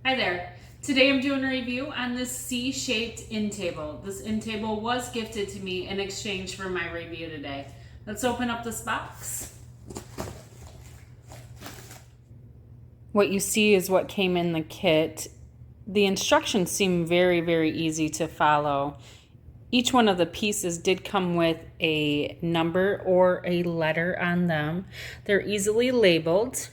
Hi there. Today I'm doing a review on this C-shaped end table. This end table was gifted to me in exchange for my review today. Let's open up this box. What you see is what came in the kit. The instructions seem very, very easy to follow. Each one of the pieces did come with a number or a letter on them. They're easily labeled.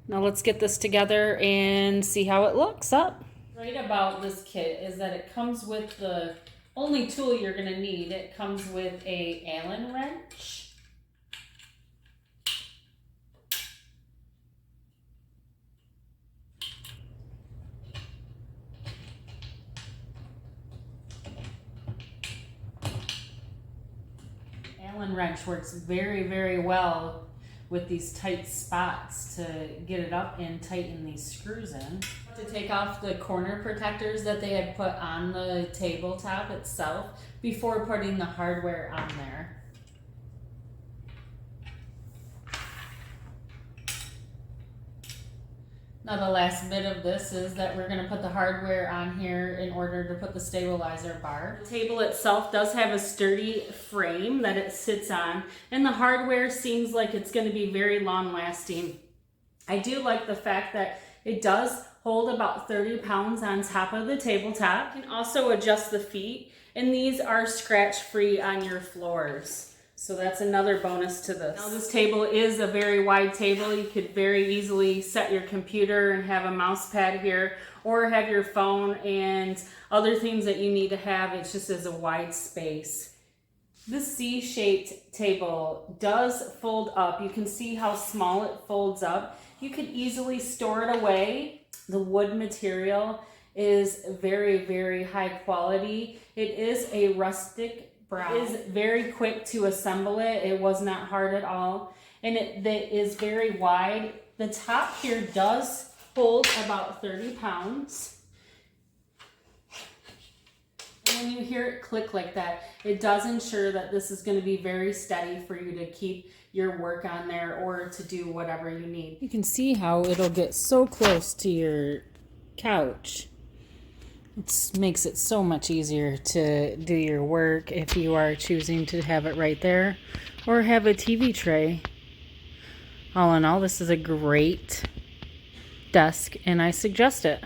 Now let's get this together and see how it looks up. Right about this kit is that it comes with the only tool you're going to need. It comes with a Allen wrench. Allen wrench works very, very well with these tight spots to get it up and tighten these screws in. To take off the corner protectors that they had put on the tabletop itself before putting the hardware on there. Now the last bit of this is that we're going to put the hardware on here in order to put the stabilizer bar. The table itself does have a sturdy frame that it sits on, and the hardware seems like it's going to be very long lasting. I do like the fact that it does hold about 30 pounds on top of the tabletop. You can also adjust the feet, and these are scratch free on your floors. So that's another bonus to this. Now this table is a very wide table. You could very easily set your computer and have a mouse pad here, or have your phone and other things that you need to have. It's just as a wide space. This C-shaped table does fold up. You can see how small it folds up. You could easily store it away. The wood material is very, very high quality. It is a rustic brown. It is very quick to assemble it. It was not hard at all. And it is very wide. The top here does hold about 30 pounds. And when you hear it click like that, it does ensure that this is going to be very steady for you to keep your work on there or to do whatever you need. You can see how it'll get so close to your couch. It makes it so much easier to do your work if you are choosing to have it right there or have a TV tray. All in all, this is a great desk and I suggest it.